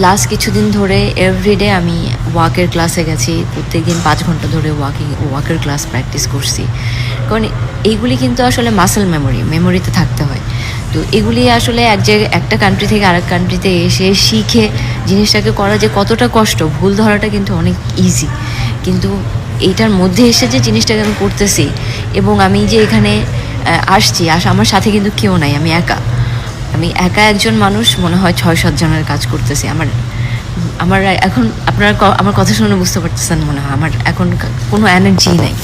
Last কিছুদিন ধরে everyday আমি ওয়াকের ক্লাসে গেছি, প্রত্যেকদিন 5 ঘন্টা ধরে ওয়াকের ক্লাস প্র্যাকটিস করছি। কারণ এইগুলি কিন্তু আসলে মাসেল মেমোরিতে থাকতে হয়। তো এগুলি আসলে একটা কান্ট্রি থেকে আরেক কান্ট্রিতে এসে শিখে জিনিসটাকে করা যে কতটা কষ্ট, ভুল ধরাটা কিন্তু অনেক ইজি, কিন্তু এইটার মধ্যে এসে যে জিনিসটাকে আমি করতেছি এবং আমি যে এখানে আসছি, আমার সাথে কিন্তু কেউ নাই, আমি একা একজন মানুষ মনে হয় 6-7 জনের কাজ করতেছি। আমার এখন আপনারা আমার কথা শুনে বুঝতে পারতেছেন মনে হয় আমার এখন কোনো এনার্জি নাই।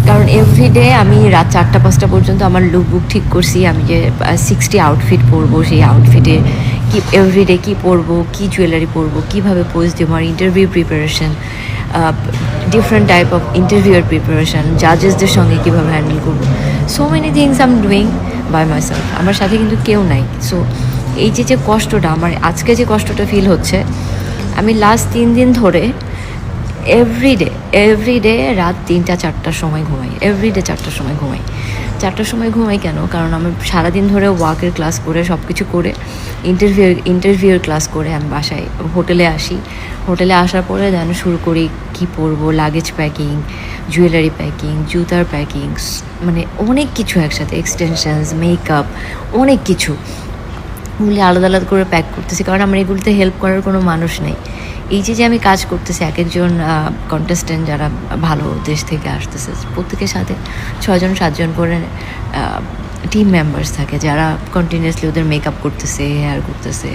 কারণ এভরিডে আমি রাত 4টা-5টা পর্যন্ত আমার লুকবুক ঠিক করছি, আমি যে 60 আউটফিট পরবো, সেই আউটফিটে কি এভরিডে কী পরবো, কী জুয়েলারি পরবো, কীভাবে পোজ দেবো, আমার interview preparation, different type of ইন্টারভিউয়ের প্রিপারেশন, জাজেসদের সঙ্গে কীভাবে হ্যান্ডেল করবো, so many things I am doing by myself. আমার সাথে কিন্তু কেউ নাই। সো এই যে কষ্টটা, আমার আজকে যে কষ্টটা ফিল হচ্ছে, আমি লাস্ট 3 দিন ধরে এভরিডে রাত 3টা-4টার সময় ঘুমাই, এভরিডে 4টার সময় ঘুমাই। 4টার সময় ঘুমাই কেন? কারণ আমি সারাদিন ধরে ওয়াকের ক্লাস করে সব কিছু করে ইন্টারভিউর ক্লাস করে আমি বাসায় হোটেলে আসি। হোটেলে আসার পরে যেন শুরু করি কী পরবো, লাগেজ প্যাকিং, জুয়েলারি প্যাকিং, জুতার প্যাকিং, মানে অনেক কিছু একসাথে, এক্সটেনশনস, মেকআপ, অনেক কিছু এগুলি আলাদা আলাদা করে প্যাক করতেছি, কারণ আমার এগুলিতে হেল্প করার কোনো মানুষ নেই। এই যে আমি কাজ করতেছি, এক একজন কন্টেস্টেন্ট যারা ভালো দেশ থেকে আসতেছে, প্রত্যেকের সাথে 6-7 করে টিম মেম্বার্স থাকে, যারা কন্টিনিউয়াসলি ওদের মেকআপ করতেছে, হেয়ার করতেছে,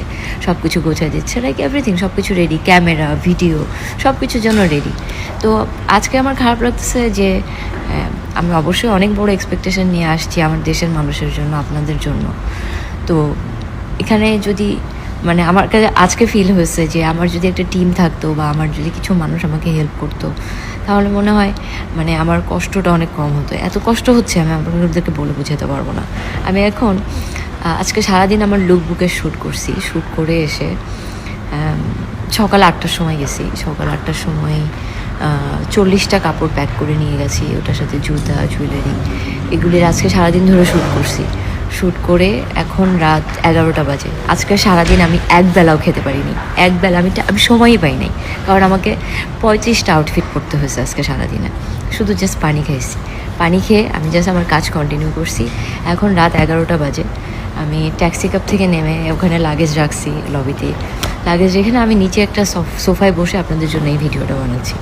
সব কিছু গোছায় দিচ্ছে, লাইক এভরিথিং, সব কিছু রেডি, ক্যামেরা, ভিডিও, সব কিছুর জন্য রেডি। তো আজকে আমার খারাপ লাগতেছে যে আমি অবশ্যই অনেক বড় এক্সপেকটেশন নিয়ে আসছি আমার দেশের মানুষের জন্য, আপনাদের জন্য। তো এখানে যদি মানে আমার কাছে আজকে ফিল হয়েছে যে আমার যদি একটা টিম থাকতো বা আমার যদি কিছু মানুষ আমাকে হেল্প করতো, তাহলে মনে হয় মানে আমার কষ্টটা অনেক কম হতো। এত কষ্ট হচ্ছে আমি আপনাদেরকে বলে বোঝাতে পারবো না। আমি এখন আজকে সারাদিন আমার লুকবুকের শ্যুট করছি, শ্যুট করে এসে সকাল 8টার সময় গেছি। সকাল 8টার সময় 40টা কাপড় প্যাক করে নিয়ে গেছি, ওটার সাথে জুতা, জুয়েলারি, এগুলির আজকে সারাদিন ধরে শ্যুট করছি। শ্যুট করে এখন রাত 11টা বাজে। আজকে সারাদিন আমি একবেলাও খেতে পারিনি, একবেলা আমি সময়ই পাই নাই, কারণ আমাকে 35টা আউটফিট পরতে হয়েছে আজকে সারাদিনে। শুধু জাস্ট পানি খাইছি, পানি খেয়ে আমি জাস্ট আমার কাজ কন্টিনিউ করছি। এখন রাত 11টা বাজে। আমি ট্যাক্সি ক্যাব থেকে নেমে ওখানে লাগেজ রাখছি লবিতে, লাগেজ রেখে আমি নিচে একটা সোফায় বসে আপনাদের জন্য এই ভিডিওটা বানাচ্ছি।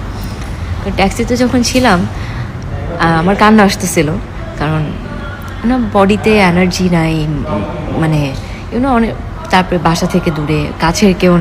ট্যাক্সিতে যখন ছিলাম আমার কান্না আসতেছিল, কারণ না বডিতে এনার্জি নাই, মানে অনেক, তারপরে বাসা থেকে দূরে, কাছের কেউ